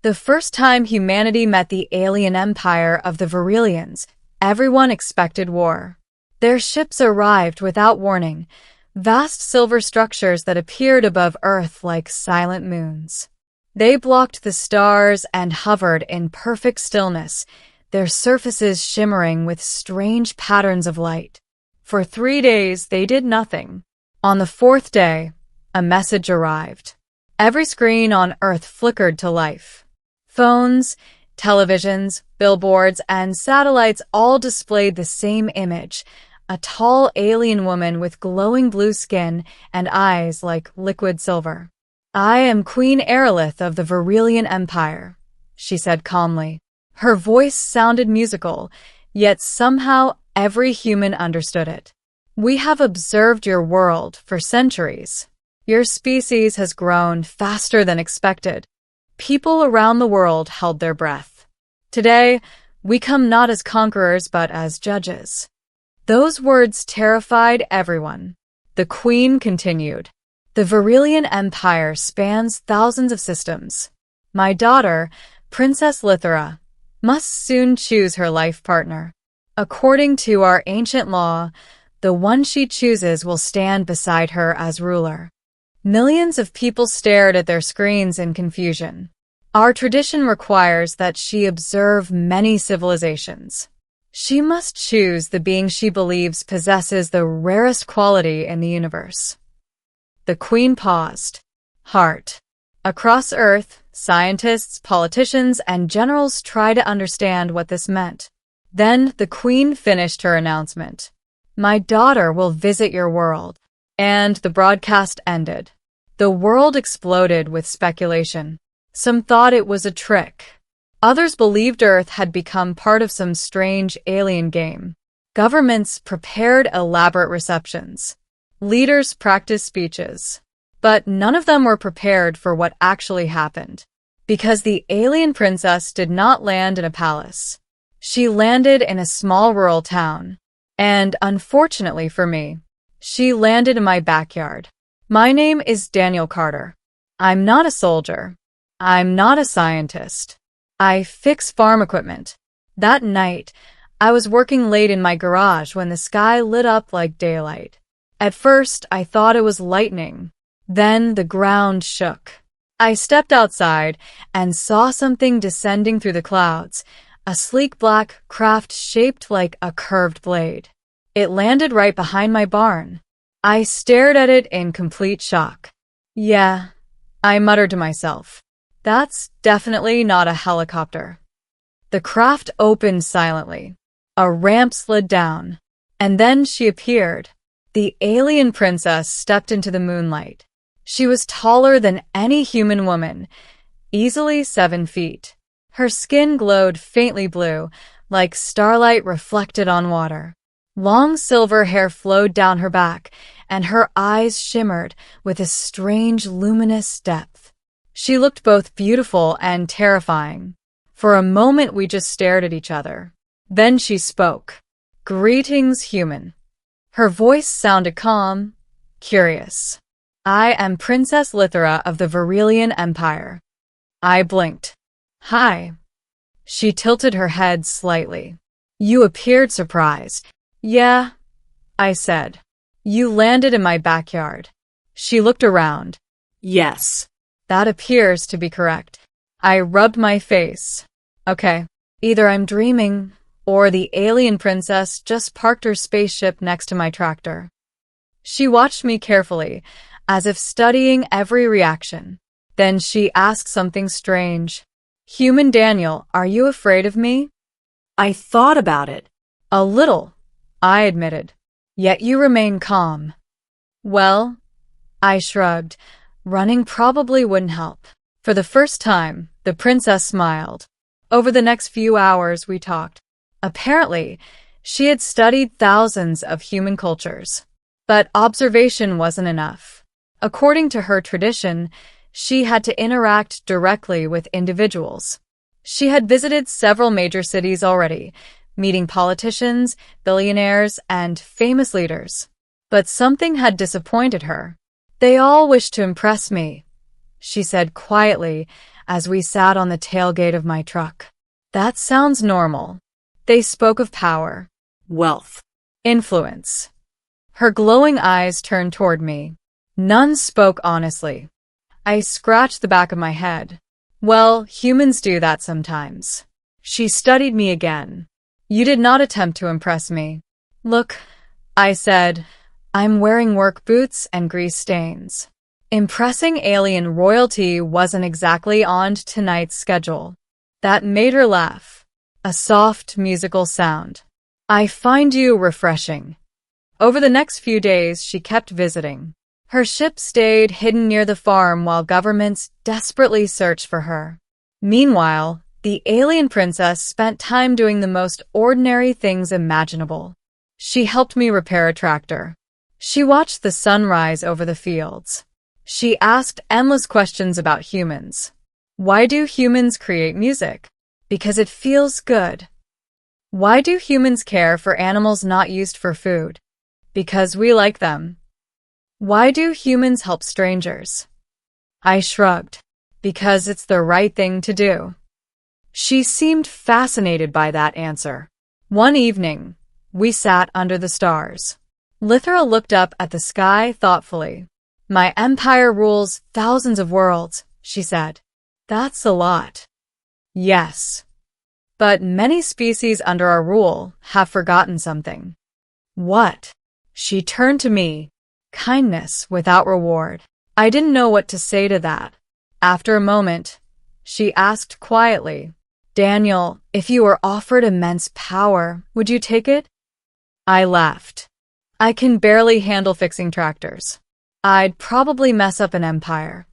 The first time humanity met the alien empire of the Varillians, everyone expected war. Their ships arrived without warning, vast silver structures that appeared above Earth like silent moons. They blocked the stars and hovered in perfect stillness, their surfaces shimmering with strange patterns of light. For 3 days, they did nothing. On the 4th day, a message arrived. Every screen on Earth flickered to life. Phones, televisions, billboards, and satellites all displayed the same image: a tall alien woman with glowing blue skin and eyes like liquid silver. "I am Queen Aerolith of the Varillian Empire," she said calmly. Her voice sounded musical, yet somehow every human understood it. "We have observed your world for centuries. Your species has grown faster than expected. People around the world held their breath. Today, we come not as conquerors but as judges." Those words terrified everyone. The Queen continued. "The Varillian Empire spans thousands of systems. My daughter, Princess Lithera, must soon choose her life partner. According to our ancient law, the one she chooses will stand beside her as ruler." Millions of people stared at their screens in confusion. "Our tradition requires that she observe many civilizations. She must choose the being she believes possesses the rarest quality in the universe." The Queen paused. Heart. Across Earth, scientists, politicians, and generals tried to understand what this meant. Then the Queen finished her announcement. "My daughter will visit your world." And the broadcast ended. The world exploded with speculation. Some thought it was a trick. Others believed Earth had become part of some strange alien game. Governments prepared elaborate receptions. Leaders practiced speeches. But none of them were prepared for what actually happened. Because the alien princess did not land in a palace. She landed in a small rural town. And unfortunately for me, she landed in my backyard. My name is Daniel Carter. I'm not a soldier. I'm not a scientist. I fix farm equipment. That night, I was working late in my garage when the sky lit up like daylight. At first, I thought it was lightning. Then the ground shook. I stepped outside and saw something descending through the clouds, a sleek black craft shaped like a curved blade. It landed right behind my barn. I stared at it in complete shock. "Yeah," I muttered to myself. "That's definitely not a helicopter." The craft opened silently. A ramp slid down. And then she appeared. The alien princess stepped into the moonlight. She was taller than any human woman, easily 7 feet. Her skin glowed faintly blue, like starlight reflected on water. Long silver hair flowed down her back, and her eyes shimmered with a strange luminous depth. She looked both beautiful and terrifying. For a moment we just stared at each other. Then she spoke. "Greetings, human." Her voice sounded calm, curious. "I am Princess Lithera of the Varillian Empire." I blinked. "Hi." She tilted her head slightly. "You appeared surprised." "Yeah," I said. "You landed in my backyard." She looked around. "Yes, that appears to be correct." I rubbed my face. Okay, either I'm dreaming, or the alien princess just parked her spaceship next to my tractor. She watched me carefully, as if studying every reaction. Then she asked something strange. "Human Daniel, are you afraid of me?" I thought about it. "A little," I admitted. "Yet you remain calm." "Well," I shrugged, "running probably wouldn't help." For the first time, the princess smiled. Over the next few hours, we talked. Apparently, she had studied thousands of human cultures. But observation wasn't enough. According to her tradition, she had to interact directly with individuals. She had visited several major cities already, meeting politicians, billionaires, and famous leaders. But something had disappointed her. "They all wish to impress me," she said quietly, as we sat on the tailgate of my truck. That sounds normal. They spoke of power, wealth, influence. Her glowing eyes turned toward me. None spoke honestly. I scratched the back of my head. Well, humans do that sometimes. She studied me again. You did not attempt to impress me. Look, I said, I'm wearing work boots and grease stains. Impressing alien royalty wasn't exactly on tonight's schedule. That made her laugh. A soft musical sound. I find you refreshing. Over the next few days, she kept visiting. Her ship stayed hidden near the farm while governments desperately searched for her. Meanwhile, the alien princess spent time doing the most ordinary things imaginable. She helped me repair a tractor. She watched the sunrise over the fields. She asked endless questions about humans. Why do humans create music? Because it feels good. Why do humans care for animals not used for food? Because we like them. Why do humans help strangers? I shrugged. Because it's the right thing to do. She seemed fascinated by that answer. One evening, we sat under the stars. Lithra looked up at the sky thoughtfully. My empire rules thousands of worlds, she said. That's a lot. Yes. But many species under our rule have forgotten something. What? She turned to me. Kindness without reward. I didn't know what to say to that. After a moment, she asked quietly, Daniel, if you were offered immense power, would you take it? I laughed. I can barely handle fixing tractors. I'd probably mess up an empire.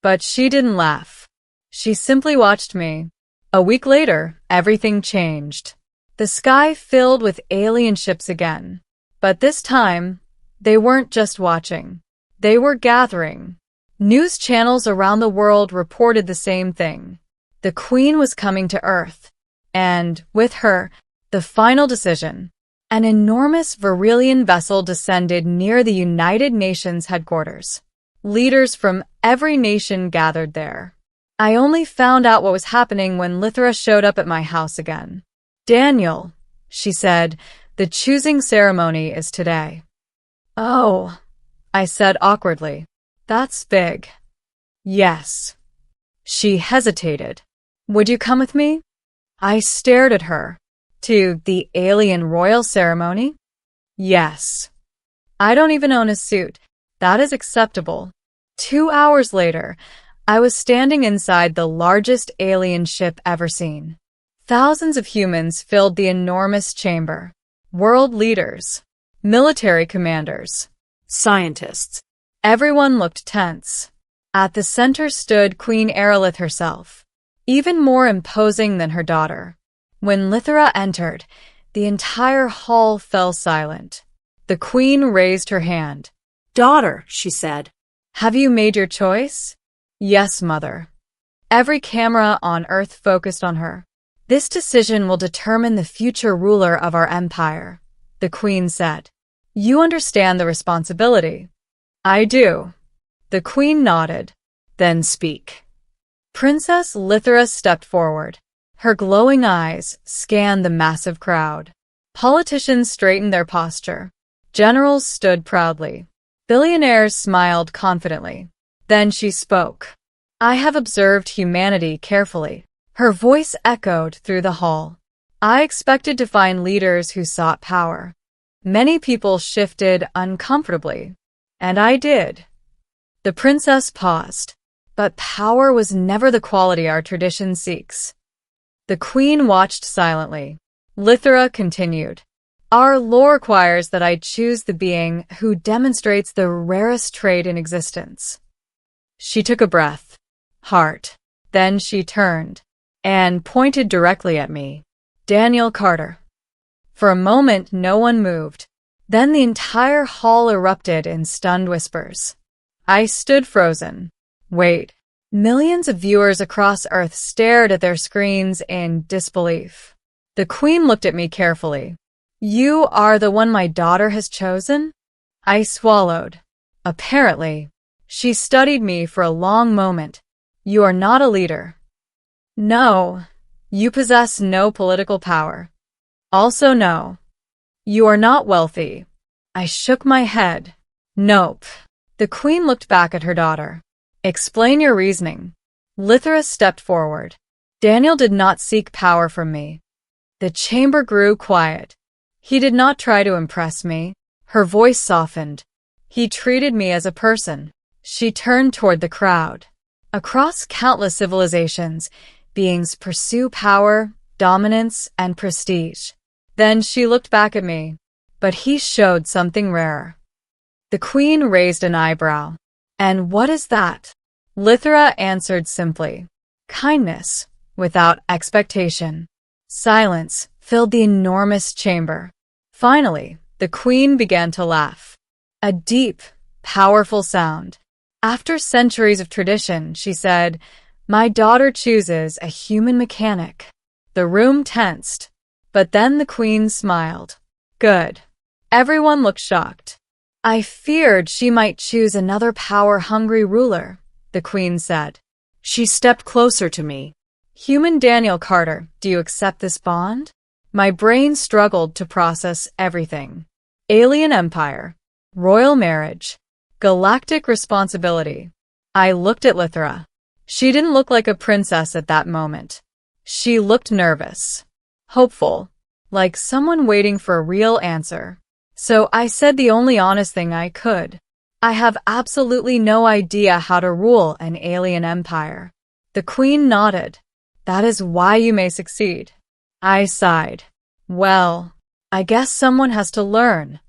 But she didn't laugh. She simply watched me. A week later, everything changed. The sky filled with alien ships again. But this time, they weren't just watching. They were gathering. News channels around the world reported the same thing. The Queen was coming to Earth. And, with her, the final decision. An enormous Virilian vessel descended near the United Nations headquarters. Leaders from every nation gathered there. I only found out what was happening when Lithra showed up at my house again. Daniel, she said, the choosing ceremony is today. Oh, I said awkwardly. That's big. Yes. She hesitated. Would you come with me? I stared at her. To the alien royal ceremony? Yes. I don't even own a suit. That is acceptable. 2 hours later, I was standing inside the largest alien ship ever seen. Thousands of humans filled the enormous chamber. World leaders, military commanders, scientists. Everyone looked tense. At the center stood Queen Aerolith herself, even more imposing than her daughter. When Lithra entered, the entire hall fell silent. The queen raised her hand. Daughter, she said. Have you made your choice? Yes, mother. Every camera on Earth focused on her. This decision will determine the future ruler of our empire, the queen said. You understand the responsibility. I do. The queen nodded. Then speak. Princess Lithra stepped forward. Her glowing eyes scanned the massive crowd. Politicians straightened their posture. Generals stood proudly. Billionaires smiled confidently. Then she spoke. I have observed humanity carefully. Her voice echoed through the hall. I expected to find leaders who sought power. Many people shifted uncomfortably. And I did. The princess paused. But power was never the quality our tradition seeks. The queen watched silently. Lithra continued. Our lore requires that I choose the being who demonstrates the rarest trait in existence. She took a breath. Heart. Then she turned and pointed directly at me. Daniel Carter. For a moment, no one moved. Then the entire hall erupted in stunned whispers. I stood frozen. Wait. Millions of viewers across Earth stared at their screens in disbelief. The queen looked at me carefully. You are the one my daughter has chosen? I swallowed. Apparently. She studied me for a long moment. You are not a leader. No. You possess no political power. Also no. You are not wealthy. I shook my head. Nope. The queen looked back at her daughter. Explain your reasoning. Lythra stepped forward. Daniel did not seek power from me. The chamber grew quiet. He did not try to impress me. Her voice softened. He treated me as a person. She turned toward the crowd. Across countless civilizations, beings pursue power, dominance, and prestige. Then she looked back at me, but he showed something rare. The queen raised an eyebrow. And what is that? Lythra answered simply. Kindness, without expectation. Silence filled the enormous chamber. Finally, the queen began to laugh. A deep, powerful sound. After centuries of tradition, she said, My daughter chooses a human mechanic. The room tensed, but then the queen smiled. Good. Everyone looked shocked. I feared she might choose another power-hungry ruler, the queen said. She stepped closer to me. Human Daniel Carter, do you accept this bond? My brain struggled to process everything. Alien empire, royal marriage, galactic responsibility. I looked at Lythra. She didn't look like a princess at that moment. She looked nervous, hopeful, like someone waiting for a real answer. So I said the only honest thing I could. I have absolutely no idea how to rule an alien empire. The queen nodded. That is why you may succeed. I sighed. Well, I guess someone has to learn.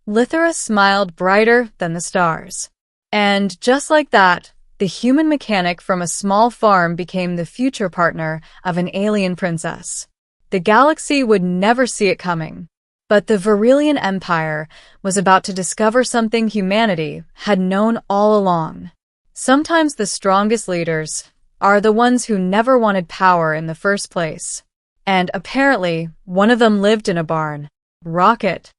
Lythra smiled brighter than the stars. And just like that, the human mechanic from a small farm became the future partner of an alien princess. The galaxy would never see it coming. But the Varillian Empire was about to discover something humanity had known all along. Sometimes the strongest leaders are the ones who never wanted power in the first place. And apparently, one of them lived in a barn. Rocket.